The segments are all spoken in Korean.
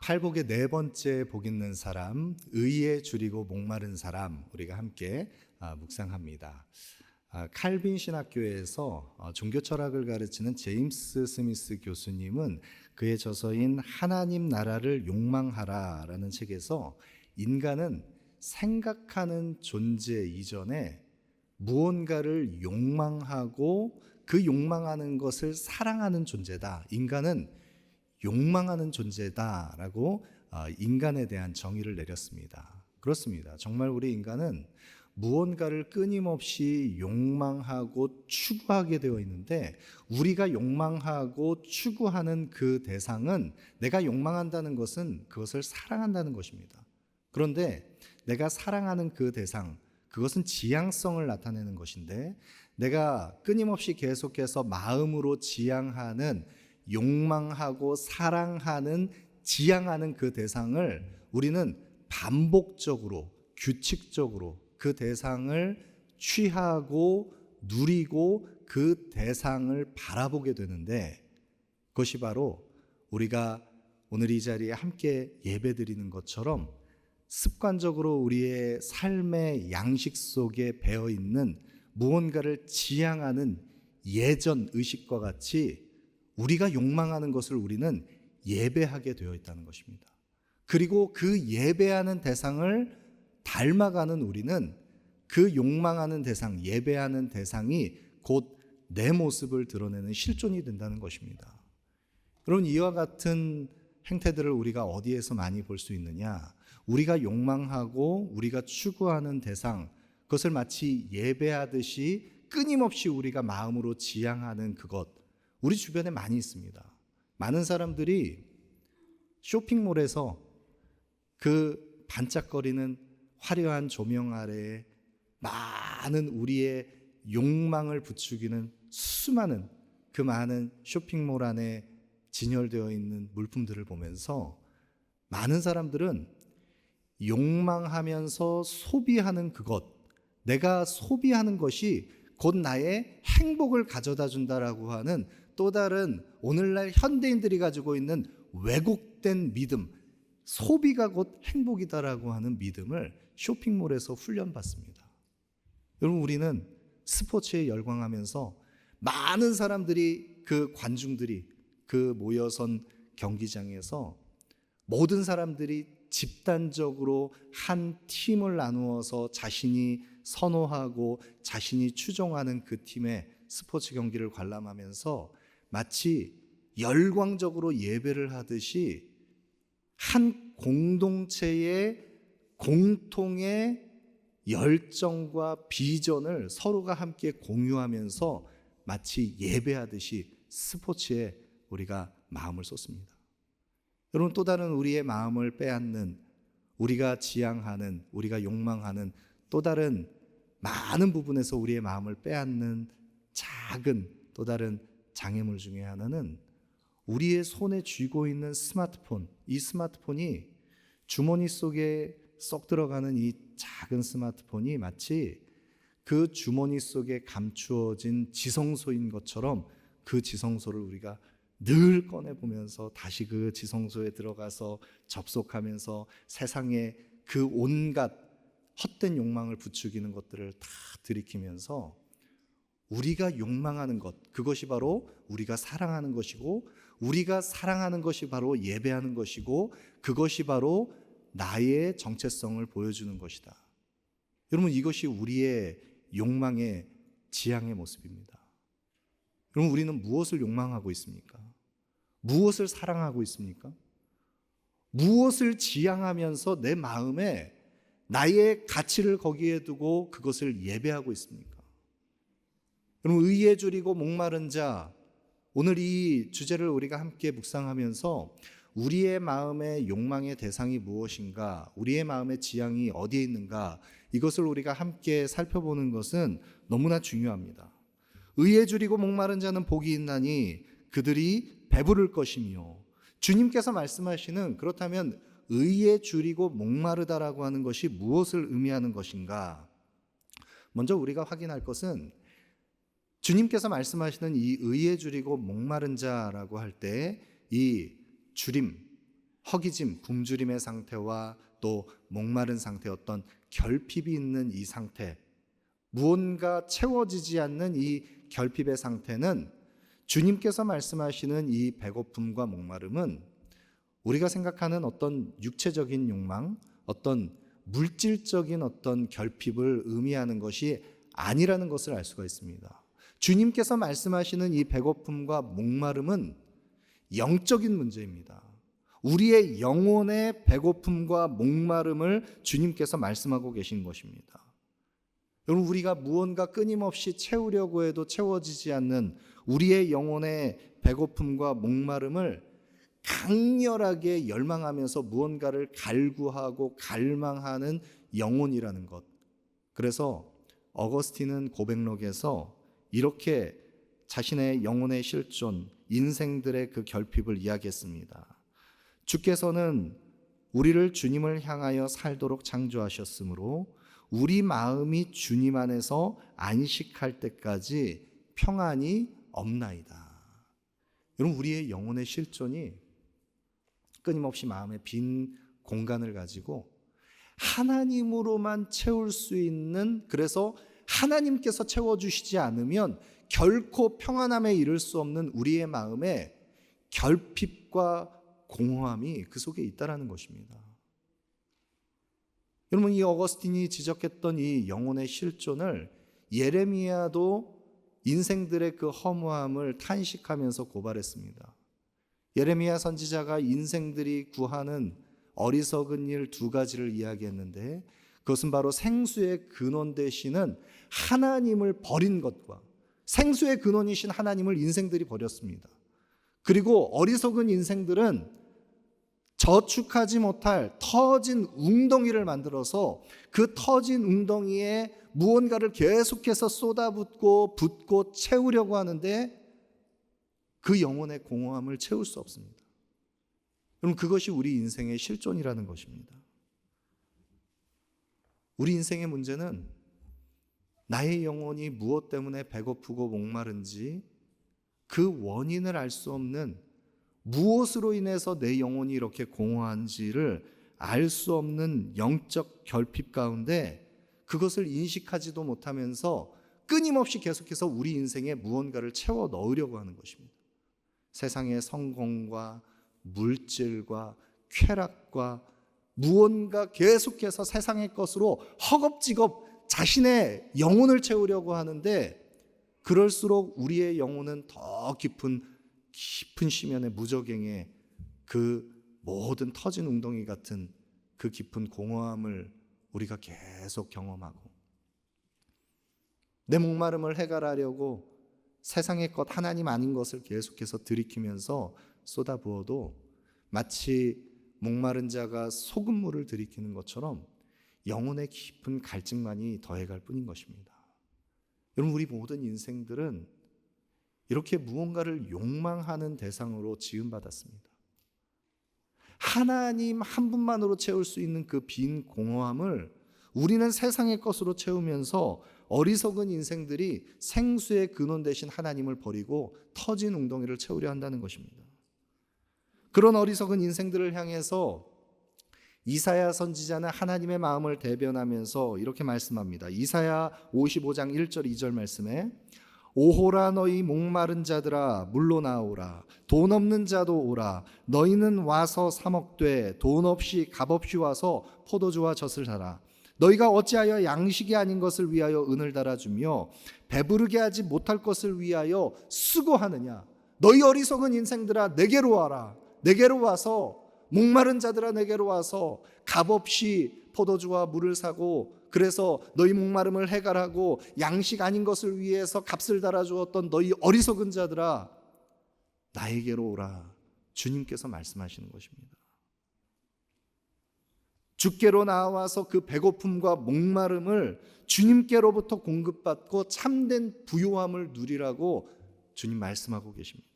팔복의 네 번째 복 있는 사람, 의에 줄이고 목마른 사람, 우리가 함께 묵상합니다. 칼빈 신학교에서 종교 철학을 가르치는 제임스 스미스 교수님은 그의 저서인 하나님 나라를 욕망하라라는 책에서 인간은 생각하는 존재 이전에 무언가를 욕망하고 그 욕망하는 것을 사랑하는 존재다. 인간은 욕망하는 존재다라고 인간에 대한 정의를 내렸습니다. 그렇습니다. 정말 우리 인간은 무언가를 끊임없이 욕망하고 추구하게 되어 있는데, 우리가 욕망하고 추구하는 그 대상은, 내가 욕망한다는 것은 그것을 사랑한다는 것입니다. 그런데 내가 사랑하는 그 대상, 그것은 지향성을 나타내는 것인데, 내가 끊임없이 계속해서 마음으로 지향하는, 욕망하고 사랑하는, 지향하는 그 대상을 우리는 반복적으로, 규칙적으로 그 대상을 취하고 누리고 그 대상을 바라보게 되는데, 그것이 바로 우리가 오늘 이 자리에 함께 예배드리는 것처럼 습관적으로 우리의 삶의 양식 속에 배어 있는 무언가를 지향하는 예전 의식과 같이 우리가 욕망하는 것을 우리는 예배하게 되어 있다는 것입니다. 그리고 그 예배하는 대상을 닮아가는 우리는 그 욕망하는 대상, 예배하는 대상이 곧 내 모습을 드러내는 실존이 된다는 것입니다. 여러분, 이와 같은 행태들을 우리가 어디에서 많이 볼 수 있느냐? 우리가 욕망하고 우리가 추구하는 대상, 그것을 마치 예배하듯이 끊임없이 우리가 마음으로 지향하는 그것, 우리 주변에 많이 있습니다. 많은 사람들이 쇼핑몰에서 그 반짝거리는 화려한 조명 아래에 많은 우리의 욕망을 부추기는 수많은 그 많은 쇼핑몰 안에 진열되어 있는 물품들을 보면서 많은 사람들은 욕망하면서 소비하는 그것, 내가 소비하는 것이 곧 나의 행복을 가져다 준다라고 하는 또 다른 오늘날 현대인들이 가지고 있는 왜곡된 믿음, 소비가 곧 행복이다라고 하는 믿음을 쇼핑몰에서 훈련받습니다. 여러분, 우리는 스포츠에 열광하면서 많은 사람들이, 그 관중들이 그 모여선 경기장에서 모든 사람들이 집단적으로 한 팀을 나누어서 자신이 선호하고 자신이 추종하는 그 팀의 스포츠 경기를 관람하면서 마치 열광적으로 예배를 하듯이 한 공동체의 공통의 열정과 비전을 서로가 함께 공유하면서 마치 예배하듯이 스포츠에 우리가 마음을 쏟습니다. 여러분, 또 다른 우리의 마음을 빼앗는, 우리가 지향하는, 우리가 욕망하는 또 다른 많은 부분에서 우리의 마음을 빼앗는 작은 또 다른 장애물 중에 하나는 우리의 손에 쥐고 있는 스마트폰. 이 스마트폰이, 주머니 속에 쏙 들어가는 이 작은 스마트폰이 마치 그 주머니 속에 감추어진 지성소인 것처럼 그 지성소를 우리가 늘 꺼내보면서 다시 그 지성소에 들어가서 접속하면서 세상의 그 온갖 헛된 욕망을 부추기는 것들을 다 들이키면서 우리가 욕망하는 것, 그것이 바로 우리가 사랑하는 것이고, 우리가 사랑하는 것이 바로 예배하는 것이고, 그것이 바로 나의 정체성을 보여주는 것이다. 여러분, 이것이 우리의 욕망의 지향의 모습입니다. 여러분, 우리는 무엇을 욕망하고 있습니까? 무엇을 사랑하고 있습니까? 무엇을 지향하면서 내 마음에 나의 가치를 거기에 두고 그것을 예배하고 있습니까? 여러분, 의에 줄이고 목마른 자, 오늘 이 주제를 우리가 함께 묵상하면서 우리의 마음의 욕망의 대상이 무엇인가, 우리의 마음의 지향이 어디에 있는가, 이것을 우리가 함께 살펴보는 것은 너무나 중요합니다. 의에 줄이고 목마른 자는 복이 있나니 그들이 배부를 것이며, 주님께서 말씀하시는, 그렇다면 의에 줄이고 목마르다라고 하는 것이 무엇을 의미하는 것인가? 먼저 우리가 확인할 것은 주님께서 말씀하시는 이 의에 줄이고 목마른 자라고 할 때 이 줄임, 허기짐, 굶주림의 상태와 또 목마른 상태, 어떤 결핍이 있는 이 상태, 무언가 채워지지 않는 이 결핍의 상태는 주님께서 말씀하시는 이 배고픔과 목마름은 우리가 생각하는 어떤 육체적인 욕망, 어떤 물질적인 어떤 결핍을 의미하는 것이 아니라는 것을 알 수가 있습니다. 주님께서 말씀하시는 이 배고픔과 목마름은 영적인 문제입니다. 우리의 영혼의 배고픔과 목마름을 주님께서 말씀하고 계신 것입니다. 여러분, 우리가 무언가 끊임없이 채우려고 해도 채워지지 않는 우리의 영혼의 배고픔과 목마름을 강렬하게 열망하면서 무언가를 갈구하고 갈망하는 영혼이라는 것. 그래서 어거스틴은 고백록에서 이렇게 자신의 영혼의 실존, 인생들의 그 결핍을 이야기했습니다. 주께서는 우리를 주님을 향하여 살도록 창조하셨으므로 우리 마음이 주님 안에서 안식할 때까지 평안이 없나이다. 여러분, 우리의 영혼의 실존이 끊임없이 마음의 빈 공간을 가지고 하나님으로만 채울 수 있는, 그래서 하나님께서 채워주시지 않으면 결코 평안함에 이를 수 없는 우리의 마음에 결핍과 공허함이 그 속에 있다라는 것입니다. 여러분, 이 어거스틴이 지적했던 이 영혼의 실존을 예레미야도 인생들의 그 허무함을 탄식하면서 고발했습니다. 예레미야 선지자가 인생들이 구하는 어리석은 일 두 가지를 이야기했는데, 그것은 바로 생수의 근원 되시는 하나님을 버린 것과, 생수의 근원이신 하나님을 인생들이 버렸습니다. 그리고 어리석은 인생들은 저축하지 못할 터진 웅덩이를 만들어서 그 터진 웅덩이에 무언가를 계속해서 쏟아붓고 붓고 채우려고 하는데 그 영혼의 공허함을 채울 수 없습니다. 그럼 그것이 우리 인생의 실존이라는 것입니다. 우리 인생의 문제는 나의 영혼이 무엇 때문에 배고프고 목마른지 그 원인을 알 수 없는, 무엇으로 인해서 내 영혼이 이렇게 공허한지를 알 수 없는 영적 결핍 가운데 그것을 인식하지도 못하면서 끊임없이 계속해서 우리 인생에 무언가를 채워 넣으려고 하는 것입니다. 세상의 성공과 물질과 쾌락과 무언가 계속해서 세상의 것으로 허겁지겁 자신의 영혼을 채우려고 하는데, 그럴수록 우리의 영혼은 더 깊은 심연의 무저갱의 그 모든 터진 웅덩이 같은 그 깊은 공허함을 우리가 계속 경험하고, 내 목마름을 해결하려고 세상의 것, 하나님 아닌 것을 계속해서 들이키면서 쏟아부어도 마치 목마른 자가 소금물을 들이키는 것처럼 영혼의 깊은 갈증만이 더해갈 뿐인 것입니다. 여러분, 우리 모든 인생들은 이렇게 무언가를 욕망하는 대상으로 지음받았습니다. 하나님 한 분만으로 채울 수 있는 그 빈 공허함을 우리는 세상의 것으로 채우면서 어리석은 인생들이 생수의 근원 되신 하나님을 버리고 터진 웅덩이를 채우려 한다는 것입니다. 그런 어리석은 인생들을 향해서 이사야 선지자는 하나님의 마음을 대변하면서 이렇게 말씀합니다. 이사야 55장 1절 2절 말씀에 오호라 너희 목마른 자들아 물로 나오라, 돈 없는 자도 오라, 너희는 와서 사 먹되 돈 없이 값없이 와서 포도주와 젖을 사라. 너희가 어찌하여 양식이 아닌 것을 위하여 은을 달아주며 배부르게 하지 못할 것을 위하여 수고하느냐. 너희 어리석은 인생들아 내게로 와라. 내게로 와서, 목마른 자들아 내게로 와서 값없이 포도주와 물을 사고, 그래서 너희 목마름을 해결하고 양식 아닌 것을 위해서 값을 달아주었던 너희 어리석은 자들아 나에게로 오라. 주님께서 말씀하시는 것입니다. 주께로 나와서 그 배고픔과 목마름을 주님께로부터 공급받고 참된 부요함을 누리라고 주님 말씀하고 계십니다.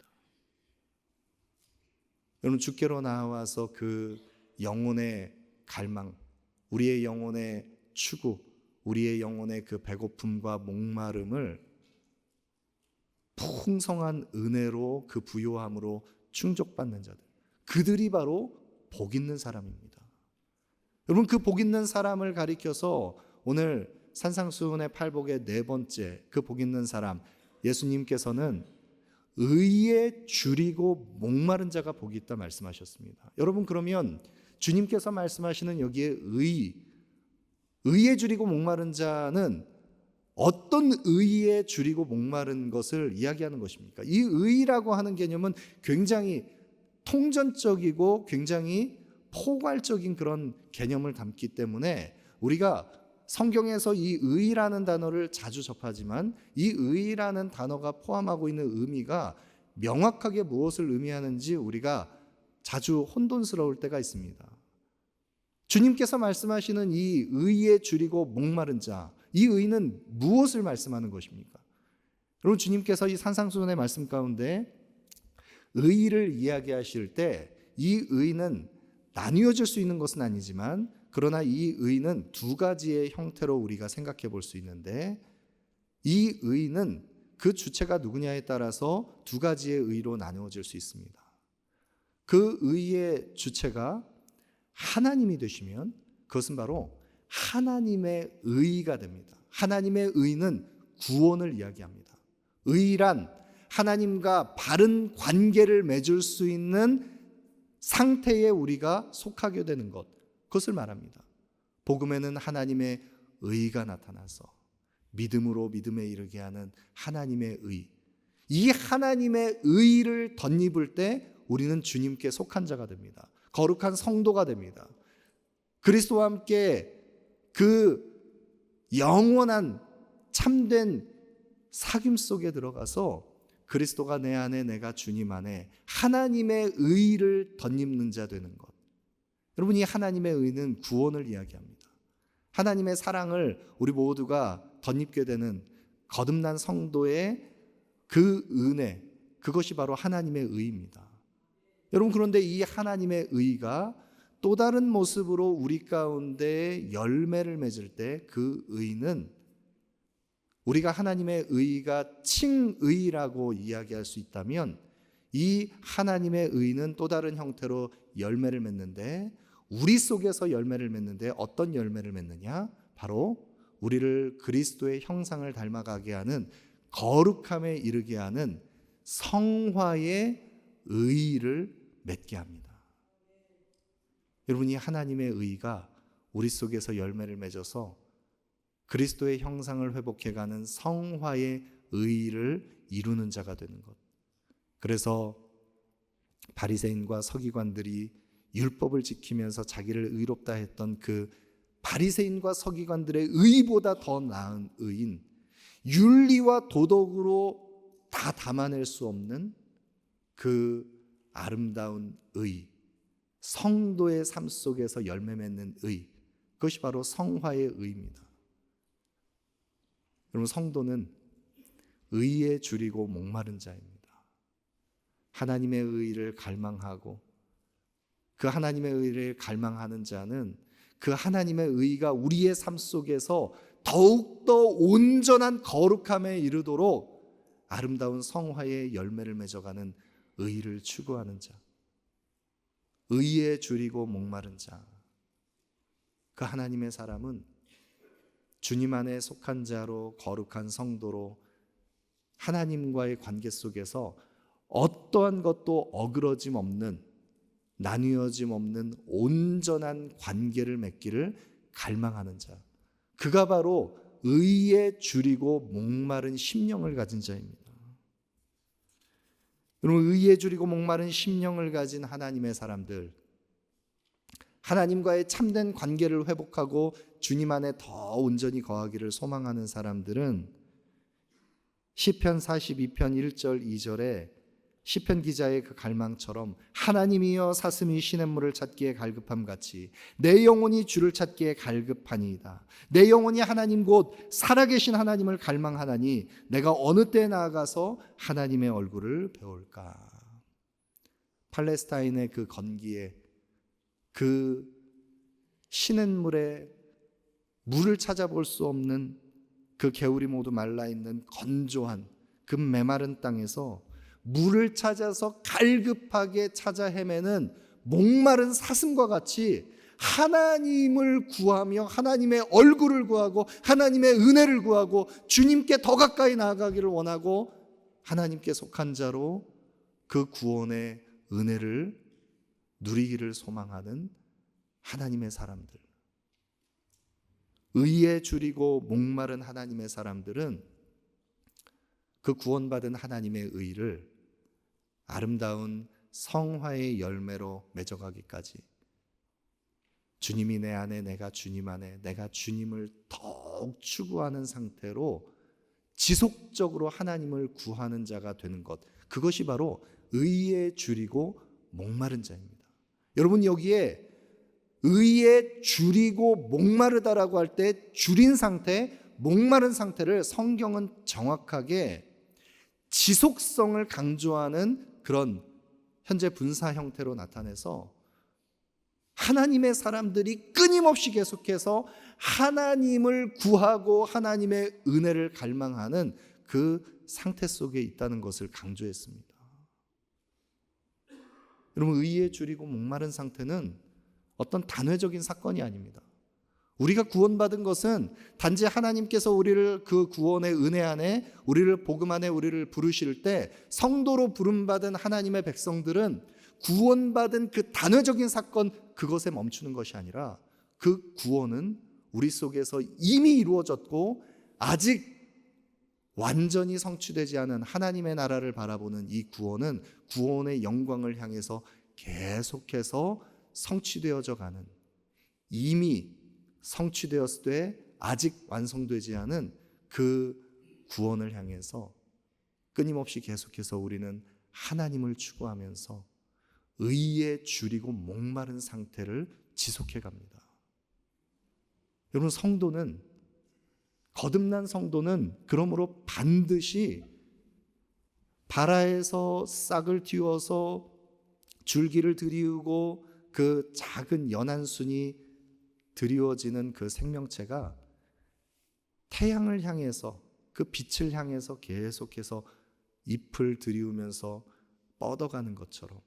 여러분, 주께로 나와서 그 영혼의 갈망, 우리의 영혼의 추구, 우리의 영혼의 그 배고픔과 목마름을 풍성한 은혜로 그 부요함으로 충족받는 자들, 그들이 바로 복 있는 사람입니다. 여러분, 그 복 있는 사람을 가리켜서 오늘 산상수훈의 팔복의 네 번째 그 복 있는 사람, 예수님께서는 의에 줄이고 목마른 자가 복이 있다 말씀하셨습니다. 여러분, 그러면 주님께서 말씀하시는 여기에 의에 줄이고 목마른 자는 어떤 의에 줄이고 목마른 것을 이야기하는 것입니까? 이 의라고 하는 개념은 굉장히 통전적이고 굉장히 포괄적인 그런 개념을 담기 때문에 우리가 성경에서 이 의라는 단어를 자주 접하지만 이 의라는 단어가 포함하고 있는 의미가 명확하게 무엇을 의미하는지 우리가 자주 혼돈스러울 때가 있습니다. 주님께서 말씀하시는 이 의에 줄이고 목마른 자, 이 의는 무엇을 말씀하는 것입니까? 여러분, 주님께서 이 산상수훈의 말씀 가운데 의를 이야기하실 때 이 의는 나뉘어질 수 있는 것은 아니지만 그러나 이 의는 두 가지의 형태로 우리가 생각해 볼 수 있는데 이 의는 그 주체가 누구냐에 따라서 두 가지의 의로 나누어질 수 있습니다. 그 의의 주체가 하나님이 되시면 그것은 바로 하나님의 의가 됩니다. 하나님의 의는 구원을 이야기합니다. 의란 하나님과 바른 관계를 맺을 수 있는 상태에 우리가 속하게 되는 것, 그것을 말합니다. 복음에는 하나님의 의가 나타나서 믿음으로 믿음에 이르게 하는 하나님의 의, 이 하나님의 의를 덧입을 때 우리는 주님께 속한 자가 됩니다. 거룩한 성도가 됩니다. 그리스도와 함께 그 영원한 참된 사귐 속에 들어가서 그리스도가 내 안에 내가 주님 안에 하나님의 의를 덧입는 자 되는 것. 여러분, 이 하나님의 의는 구원을 이야기합니다. 하나님의 사랑을 우리 모두가 덧입게 되는 거듭난 성도의 그 은혜, 그것이 바로 하나님의 의입니다. 여러분, 그런데 이 하나님의 의가 또 다른 모습으로 우리 가운데 열매를 맺을 때 그 의는 우리가 하나님의 의가 칭의라고 이야기할 수 있다면 이 하나님의 의는 또 다른 형태로 열매를 맺는데 우리 속에서 열매를 맺는데 어떤 열매를 맺느냐? 바로 우리를 그리스도의 형상을 닮아가게 하는 거룩함에 이르게 하는 성화의 의를 맺게 합니다. 여러분, 이 하나님의 의가 우리 속에서 열매를 맺어서 그리스도의 형상을 회복해가는 성화의 의를 이루는 자가 되는 것. 그래서 바리새인과 서기관들이 율법을 지키면서 자기를 의롭다 했던 그 바리새인과 서기관들의 의보다 더 나은 의인, 윤리와 도덕으로 다 담아낼 수 없는 그 아름다운 의, 성도의 삶 속에서 열매 맺는 의, 그것이 바로 성화의 의입니다. 여러분, 성도는 의에 줄이고 목마른 자입니다. 하나님의 의를 갈망하고 그 하나님의 의를 갈망하는 자는 그 하나님의 의가 우리의 삶 속에서 더욱더 온전한 거룩함에 이르도록 아름다운 성화의 열매를 맺어가는 의를 추구하는 자, 의에 줄이고 목마른 자, 그 하나님의 사람은 주님 안에 속한 자로 거룩한 성도로 하나님과의 관계 속에서 어떠한 것도 어그러짐 없는, 나뉘어짐 없는 온전한 관계를 맺기를 갈망하는 자, 그가 바로 의에 줄이고 목마른 심령을 가진 자입니다. 여러분, 의에 줄이고 목마른 심령을 가진 하나님의 사람들, 하나님과의 참된 관계를 회복하고 주님 안에 더 온전히 거하기를 소망하는 사람들은 시편 42편 1절 2절에 시편 기자의 그 갈망처럼 하나님이여 사슴이 시냇물을 찾기에 갈급함같이 내 영혼이 주를 찾기에 갈급하니이다. 내 영혼이 하나님 곧 살아계신 하나님을 갈망하나니 내가 어느 때 나아가서 하나님의 얼굴을 배울까. 팔레스타인의 그 건기에 그 시냇물에 물을 찾아볼 수 없는 그 개울이 모두 말라있는 건조한 그 메마른 땅에서 물을 찾아서 갈급하게 찾아 헤매는 목마른 사슴과 같이 하나님을 구하며 하나님의 얼굴을 구하고 하나님의 은혜를 구하고 주님께 더 가까이 나아가기를 원하고 하나님께 속한 자로 그 구원의 은혜를 누리기를 소망하는 하나님의 사람들, 의에 줄이고 목마른 하나님의 사람들은 그 구원받은 하나님의 의를 아름다운 성화의 열매로 맺어가기까지, 주님이 내 안에, 내가 주님 안에, 내가 주님을 더욱 추구하는 상태로 지속적으로 하나님을 구하는 자가 되는 것, 그것이 바로 의에 줄이고 목마른 자입니다. 여러분, 여기에 의에 줄이고 목마르다라고 할 때 줄인 상태, 목마른 상태를 성경은 정확하게 지속성을 강조하는 그런 현재 분사 형태로 나타내서 하나님의 사람들이 끊임없이 계속해서 하나님을 구하고 하나님의 은혜를 갈망하는 그 상태 속에 있다는 것을 강조했습니다. 여러분, 의에 줄이고 목마른 상태는 어떤 단회적인 사건이 아닙니다. 우리가 구원받은 것은 단지 하나님께서 우리를 그 구원의 은혜 안에, 우리를 복음 안에 우리를 부르실 때 성도로 부름받은 하나님의 백성들은 구원받은 그 단회적인 사건, 그것에 멈추는 것이 아니라 그 구원은 우리 속에서 이미 이루어졌고 아직 완전히 성취되지 않은 하나님의 나라를 바라보는 이 구원은 구원의 영광을 향해서 계속해서 성취되어져 가는, 이미 성취되었을 때 아직 완성되지 않은 그 구원을 향해서 끊임없이 계속해서 우리는 하나님을 추구하면서 의에 줄이고 목마른 상태를 지속해 갑니다. 여러분, 성도는, 거듭난 성도는 그러므로 반드시 바라에서 싹을 틔워서 줄기를 들이우고 그 작은 연한순이 드리워지는 그 생명체가 태양을 향해서, 그 빛을 향해서 계속해서 잎을 들이우면서 뻗어가는 것처럼,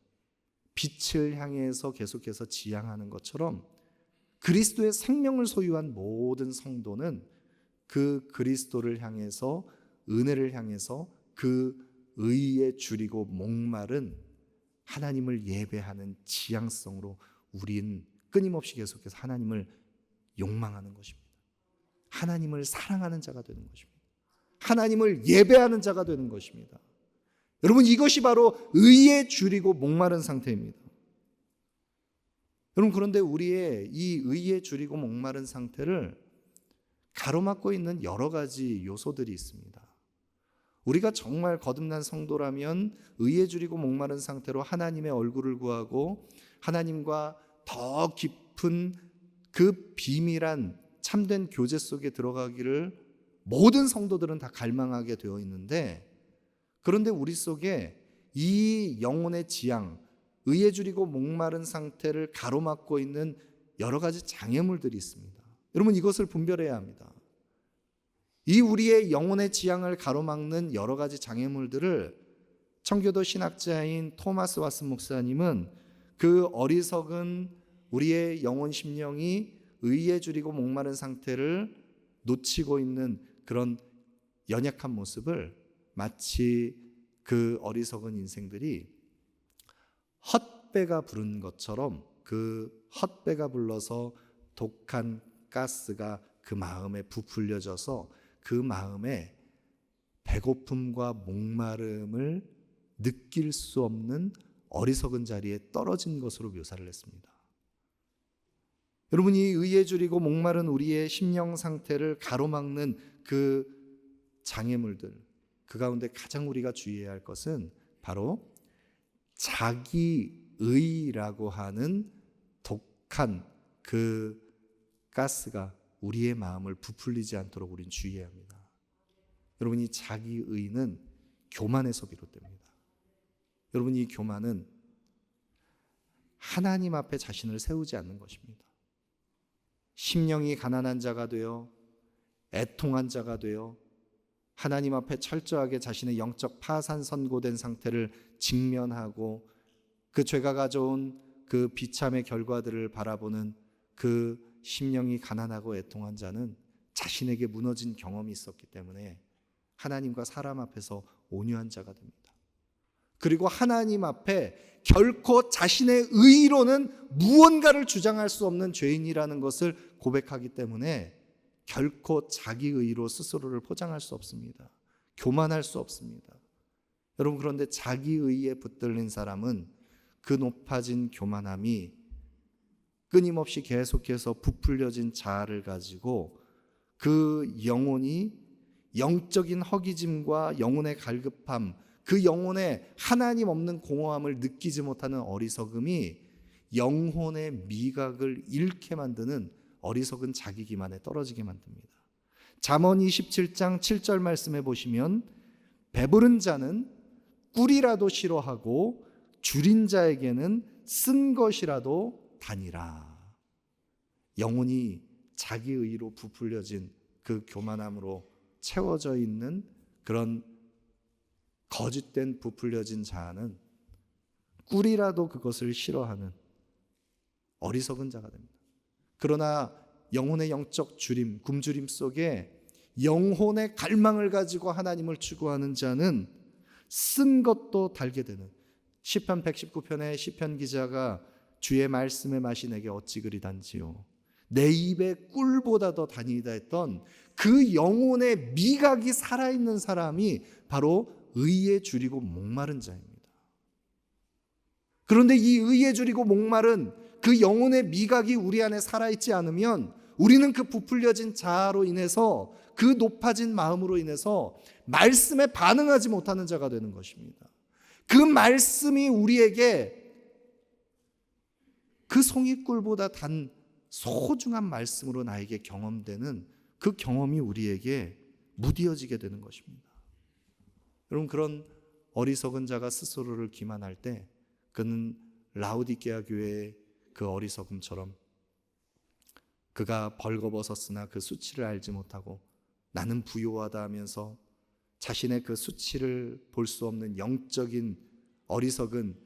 빛을 향해서 계속해서 지향하는 것처럼 그리스도의 생명을 소유한 모든 성도는 그 그리스도를 향해서, 은혜를 향해서 그 의에 줄이고 목마른 하나님을 예배하는 지향성으로 우린 끊임없이 계속해서 하나님을 욕망하는 것입니다. 하나님을 사랑하는 자가 되는 것입니다. 하나님을 예배하는 자가 되는 것입니다. 여러분, 이것이 바로 의에 줄이고 목마른 상태입니다. 여러분, 그런데 우리의 이 의에 줄이고 목마른 상태를 가로막고 있는 여러 가지 요소들이 있습니다. 우리가 정말 거듭난 성도라면 의에 줄이고 목마른 상태로 하나님의 얼굴을 구하고 하나님과 더 깊은 그 비밀한 참된 교제 속에 들어가기를 모든 성도들은 다 갈망하게 되어 있는데, 그런데 우리 속에 이 영혼의 지향, 의에 줄이고 목마른 상태를 가로막고 있는 여러 가지 장애물들이 있습니다. 여러분, 이것을 분별해야 합니다. 이 우리의 영혼의 지향을 가로막는 여러 가지 장애물들을 청교도 신학자인 토마스 왓슨 목사님은 그 어리석은 우리의 영혼 심령이 의에 줄이고 목마른 상태를 놓치고 있는 그런 연약한 모습을 마치 그 어리석은 인생들이 헛배가 부른 것처럼, 그 헛배가 불러서 독한 가스가 그 마음에 부풀려져서 그 마음에 배고픔과 목마름을 느낄 수 없는 어리석은 자리에 떨어진 것으로 묘사를 했습니다. 여러분이 의에 줄이고 목마른 우리의 심령 상태를 가로막는 그 장애물들, 그 가운데 가장 우리가 주의해야 할 것은 바로 자기의라고 하는 독한 그 가스가 우리의 마음을 부풀리지 않도록 우리는 주의해야 합니다. 여러분, 이 자기의는 교만에서 비롯됩니다. 여러분, 이 교만은 하나님 앞에 자신을 세우지 않는 것입니다. 심령이 가난한 자가 되어 애통한 자가 되어 하나님 앞에 철저하게 자신의 영적 파산 선고된 상태를 직면하고 그 죄가 가져온 그 비참의 결과들을 바라보는 그 심령이 가난하고 애통한 자는 자신에게 무너진 경험이 있었기 때문에 하나님과 사람 앞에서 온유한 자가 됩니다. 그리고 하나님 앞에 결코 자신의 의로는 무언가를 주장할 수 없는 죄인이라는 것을 고백하기 때문에 결코 자기 의로 스스로를 포장할 수 없습니다. 교만할 수 없습니다. 여러분, 그런데 자기 의에 붙들린 사람은 그 높아진 교만함이 끊임없이 계속해서 부풀려진 자아를 가지고 그 영혼이 영적인 허기짐과 영혼의 갈급함, 그 영혼의 하나님 없는 공허함을 느끼지 못하는 어리석음이 영혼의 미각을 잃게 만드는 어리석은 자기 기만에 떨어지게 만듭니다. 잠언 27장 7절 말씀에 보시면 배부른 자는 꿀이라도 싫어하고 줄인 자에게는 쓴 것이라도 다니라. 영혼이 자기 의로 부풀려진 그 교만함으로 채워져 있는 그런 거짓된 부풀려진 자는 꿀이라도 그것을 싫어하는 어리석은 자가 됩니다. 그러나 영혼의 영적 주림, 굶주림 속에 영혼의 갈망을 가지고 하나님을 추구하는 자는 쓴 것도 달게 되는, 시편 119편의 시편 기자가 주의 말씀의 맛이 내게 어찌 그리 단지요 내 입에 꿀보다 더 다니이다 했던 그 영혼의 미각이 살아있는 사람이 바로 의에 줄이고 목마른 자입니다. 그런데 이 의에 줄이고 목마른 그 영혼의 미각이 우리 안에 살아있지 않으면 우리는 그 부풀려진 자아로 인해서, 그 높아진 마음으로 인해서 말씀에 반응하지 못하는 자가 되는 것입니다. 그 말씀이 우리에게 그 송이꿀보다 단 소중한 말씀으로 나에게 경험되는 그 경험이 우리에게 무디어지게 되는 것입니다. 여러분, 그런 어리석은 자가 스스로를 기만할 때 그는 라오디게아 교회의 그 어리석음처럼 그가 벌거벗었으나 그 수치를 알지 못하고 나는 부요하다 하면서 자신의 그 수치를 볼 수 없는 영적인 어리석은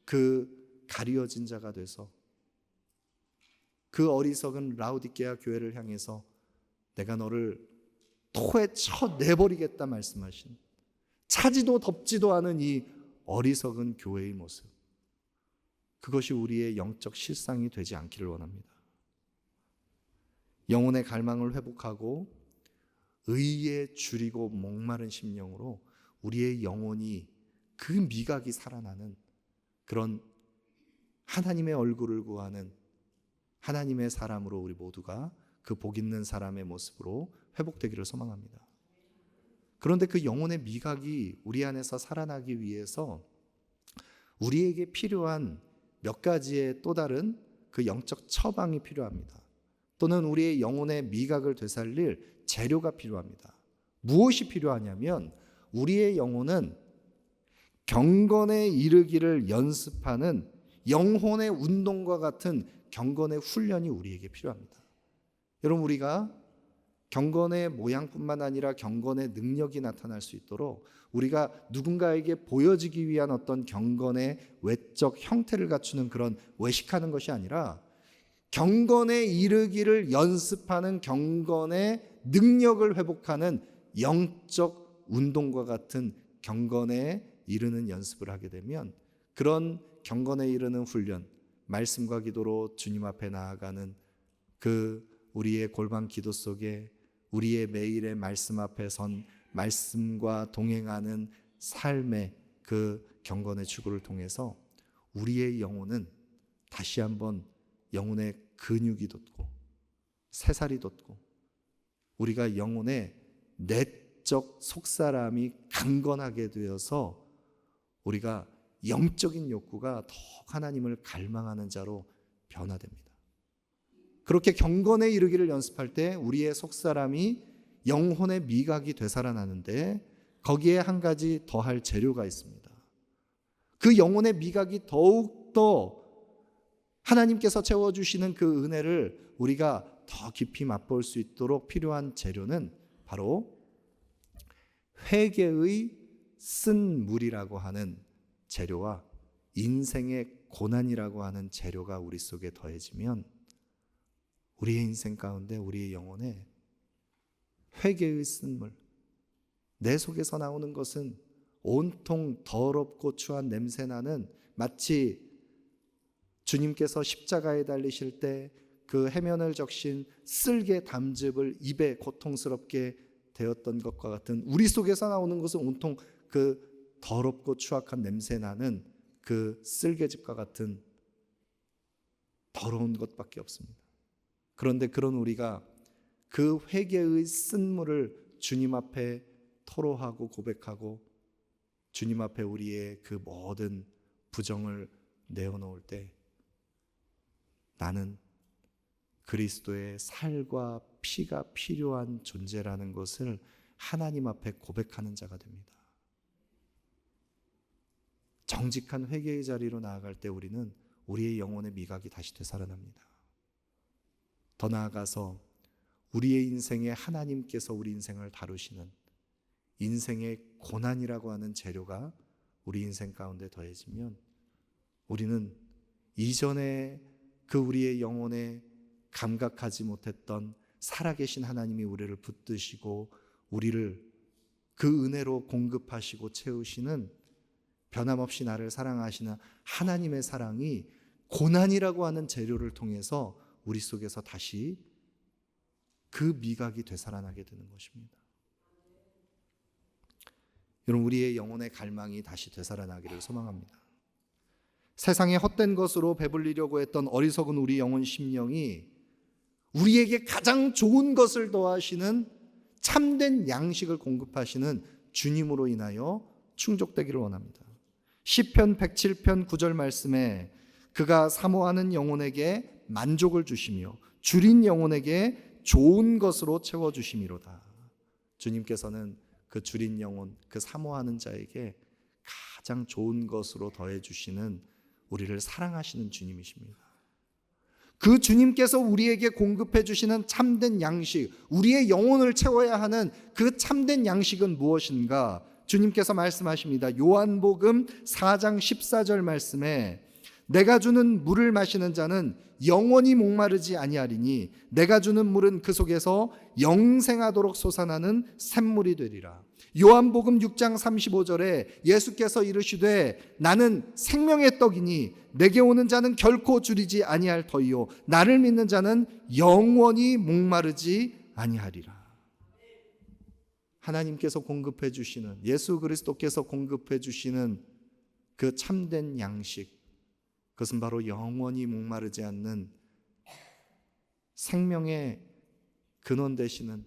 그 가리워진 자가 돼서 그 어리석은 라오디게아 교회를 향해서 내가 너를 토에 쳐내버리겠다 말씀하신, 차지도 덥지도 않은 이 어리석은 교회의 모습, 그것이 우리의 영적 실상이 되지 않기를 원합니다. 영혼의 갈망을 회복하고 의에 줄이고 목마른 심령으로 우리의 영혼이 그 미각이 살아나는 그런 하나님의 얼굴을 구하는 하나님의 사람으로 우리 모두가 그 복 있는 사람의 모습으로 회복되기를 소망합니다. 그런데 그 영혼의 미각이 우리 안에서 살아나기 위해서 우리에게 필요한 몇 가지의 또 다른 그 영적 처방이 필요합니다. 또는 우리의 영혼의 미각을 되살릴 재료가 필요합니다. 무엇이 필요하냐면 우리의 영혼은 경건에 이르기를 연습하는 영혼의 운동과 같은 경건의 훈련이 우리에게 필요합니다. 여러분, 우리가 경건의 모양뿐만 아니라 경건의 능력이 나타날 수 있도록 우리가 누군가에게 보여지기 위한 어떤 경건의 외적 형태를 갖추는 그런 외식하는 것이 아니라 경건에 이르기를 연습하는 경건의 능력을 회복하는 영적 운동과 같은 경건에 이르는 연습을 하게 되면 그런 경건에 이르는 훈련, 말씀과 기도로 주님 앞에 나아가는 그 우리의 골방 기도 속에 우리의 매일의 말씀 앞에 선 말씀과 동행하는 삶의 그 경건의 추구를 통해서 우리의 영혼은 다시 한번 영혼의 근육이 돋고 새살이 돋고 우리가 영혼의 내적 속사람이 강건하게 되어서 우리가 영적인 욕구가 더 하나님을 갈망하는 자로 변화됩니다. 그렇게 경건에 이르기를 연습할 때 우리의 속사람이 영혼의 미각이 되살아나는데 거기에 한 가지 더할 재료가 있습니다. 그 영혼의 미각이 더욱더 하나님께서 채워주시는 그 은혜를 우리가 더 깊이 맛볼 수 있도록 필요한 재료는 바로 회개의 쓴 물이라고 하는 재료와 인생의 고난이라고 하는 재료가 우리 속에 더해지면 우리의 인생 가운데, 우리의 영혼에 회개의 쓴물, 내 속에서 나오는 것은 온통 더럽고 추한 냄새나는, 마치 주님께서 십자가에 달리실 때 그 해면을 적신 쓸개 담즙을 입에 고통스럽게 되었던 것과 같은, 우리 속에서 나오는 것은 온통 그 더럽고 추악한 냄새나는 그 쓸개즙과 같은 더러운 것밖에 없습니다. 그런데 그런 우리가 그 회개의 쓴물을 주님 앞에 토로하고 고백하고 주님 앞에 우리의 그 모든 부정을 내어놓을 때, 나는 그리스도의 살과 피가 필요한 존재라는 것을 하나님 앞에 고백하는 자가 됩니다. 정직한 회개의 자리로 나아갈 때 우리는 우리의 영혼의 미각이 다시 되살아납니다. 더 나아가서 우리의 인생에 하나님께서 우리 인생을 다루시는 인생의 고난이라고 하는 재료가 우리 인생 가운데 더해지면 우리는 이전에 그 우리의 영혼에 감각하지 못했던 살아계신 하나님이 우리를 붙드시고 우리를 그 은혜로 공급하시고 채우시는, 변함없이 나를 사랑하시는 하나님의 사랑이 고난이라고 하는 재료를 통해서 우리 속에서 다시 그 미각이 되살아나게 되는 것입니다. 여러분, 우리의 영혼의 갈망이 다시 되살아나기를 소망합니다. 세상의 헛된 것으로 배불리려고 했던 어리석은 우리 영혼 심령이 우리에게 가장 좋은 것을 더하시는 참된 양식을 공급하시는 주님으로 인하여 충족되기를 원합니다. 시편 107편 9절 말씀에 그가 사모하는 영혼에게 만족을 주시며 줄인 영혼에게 좋은 것으로 채워주심이로다. 주님께서는 그 줄인 영혼, 그 사모하는 자에게 가장 좋은 것으로 더해주시는, 우리를 사랑하시는 주님이십니다. 그 주님께서 우리에게 공급해 주시는 참된 양식, 우리의 영혼을 채워야 하는 그 참된 양식은 무엇인가? 주님께서 말씀하십니다. 요한복음 4장 14절 말씀에 내가 주는 물을 마시는 자는 영원히 목마르지 아니하리니 내가 주는 물은 그 속에서 영생하도록 솟아나는 샘물이 되리라. 요한복음 6장 35절에 예수께서 이르시되 나는 생명의 떡이니 내게 오는 자는 결코 줄이지 아니할 터이요 나를 믿는 자는 영원히 목마르지 아니하리라. 하나님께서 공급해 주시는, 예수 그리스도께서 공급해 주시는 그 참된 양식, 그것은 바로 영원히 목마르지 않는 생명의 근원 되시는,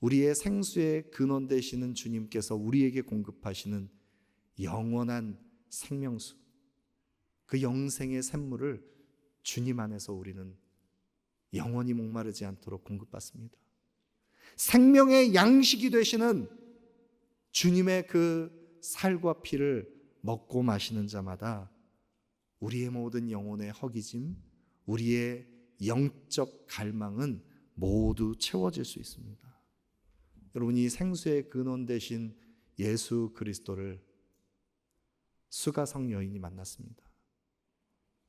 우리의 생수의 근원 되시는 주님께서 우리에게 공급하시는 영원한 생명수, 그 영생의 샘물을 주님 안에서 우리는 영원히 목마르지 않도록 공급받습니다. 생명의 양식이 되시는 주님의 그 살과 피를 먹고 마시는 자마다 우리의 모든 영혼의 허기짐, 우리의 영적 갈망은 모두 채워질 수 있습니다. 여러분이 생수의 근원 되신 예수 그리스도를 수가성 여인이 만났습니다.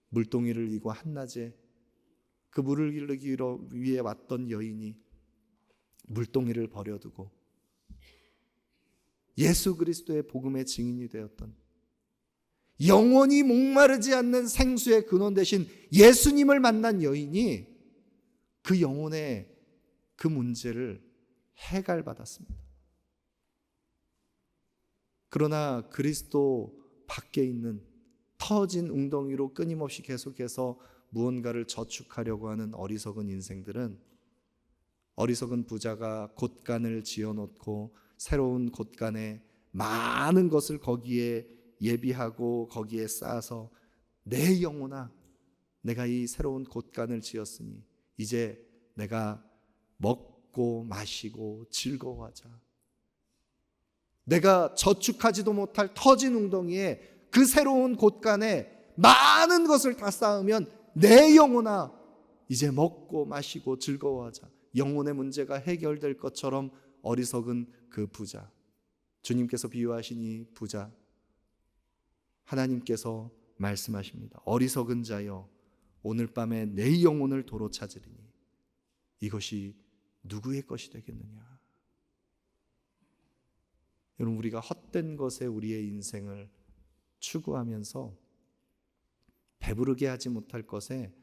물동이를 이고 한낮에 그 물을 기르기 위해 왔던 여인이 물동이를 버려두고 예수 그리스도의 복음의 증인이 되었던, 영원히 목마르지 않는 생수의 근원 되신 예수님을 만난 여인이 그 영혼의 그 문제를 해결받았습니다. 그러나 그리스도 밖에 있는 터진 웅덩이로 끊임없이 계속해서 무언가를 저축하려고 하는 어리석은 인생들은, 어리석은 부자가 곳간을 지어놓고 새로운 곳간에 많은 것을 거기에 예비하고 거기에 쌓아서 내 영혼아, 내가 이 새로운 곳간을 지었으니 이제 내가 먹고 마시고 즐거워하자. 내가 저축하지도 못할 터진 웅덩이에 그 새로운 곳간에 많은 것을 다 쌓으면 내 영혼아 이제 먹고 마시고 즐거워하자. 영혼의 문제가 해결될 것처럼 어리석은 그 부자, 주님께서 비유하신 이 부자, 하나님께서 말씀하십니다. 어리석은 자여 오늘 밤에 내 영혼을 도로 찾으리니 이것이 누구의 것이 되겠느냐. 여러분, 우리가 헛된 것에 우리의 인생을 추구하면서 배부르게 하지 못할 것에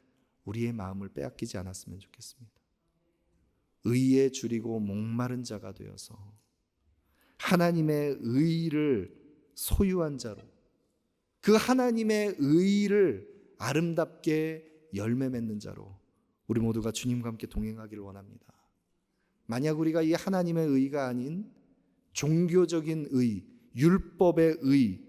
우리의 마음을 빼앗기지 않았으면 좋겠습니다. 의에 줄이고 목마른 자가 되어서 하나님의 의를 소유한 자로, 그 하나님의 의를 아름답게 열매 맺는 자로 우리 모두가 주님과 함께 동행하기를 원합니다. 만약 우리가 이 하나님의 의가 아닌 종교적인 의, 율법의 의,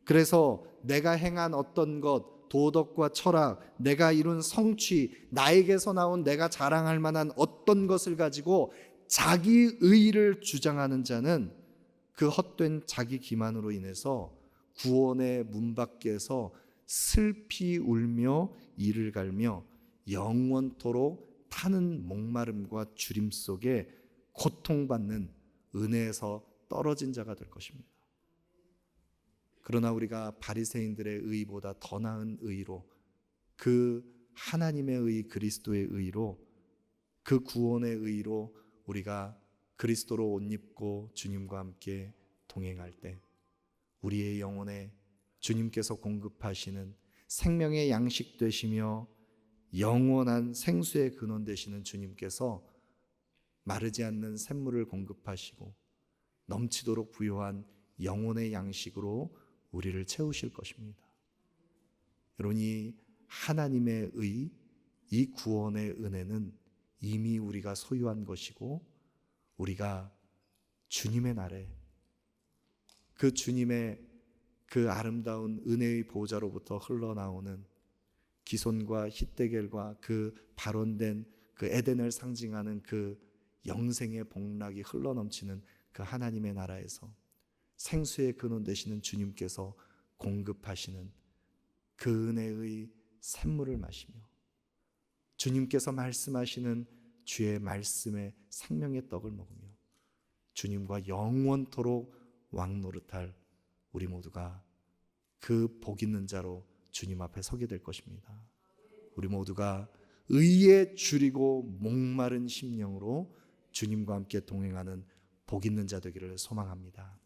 그래서 내가 행한 어떤 것, 도덕과 철학, 내가 이룬 성취, 나에게서 나온 내가 자랑할 만한 어떤 것을 가지고 자기 의를 주장하는 자는 그 헛된 자기 기만으로 인해서 구원의 문 밖에서 슬피 울며 이를 갈며 영원토록 타는 목마름과 주림 속에 고통받는 은혜에서 떨어진 자가 될 것입니다. 그러나 우리가 바리새인들의 의보다 더 나은 의로, 그 하나님의 의, 그리스도의 의로, 그 구원의 의로 우리가 그리스도로 옷 입고 주님과 함께 동행할 때 우리의 영혼에 주님께서 공급하시는 생명의 양식 되시며 영원한 생수의 근원 되시는 주님께서 마르지 않는 샘물을 공급하시고 넘치도록 부요한 영혼의 양식으로 우리를 채우실 것입니다. 여러분, 이 하나님의 의, 이 구원의 은혜는 이미 우리가 소유한 것이고 우리가 주님의 날에 그 주님의 그 아름다운 은혜의 보좌로부터 흘러나오는 기손과 히데겔과 그 발원된 그 에덴을 상징하는 그 영생의 복락이 흘러넘치는 그 하나님의 나라에서 생수의 근원 되시는 주님께서 공급하시는 그 은혜의 샘물을 마시며 주님께서 말씀하시는 주의 말씀의 생명의 떡을 먹으며 주님과 영원토록 왕노릇할 우리 모두가 그 복 있는 자로 주님 앞에 서게 될 것입니다. 우리 모두가 의에 줄이고 목마른 심령으로 주님과 함께 동행하는 복 있는 자 되기를 소망합니다.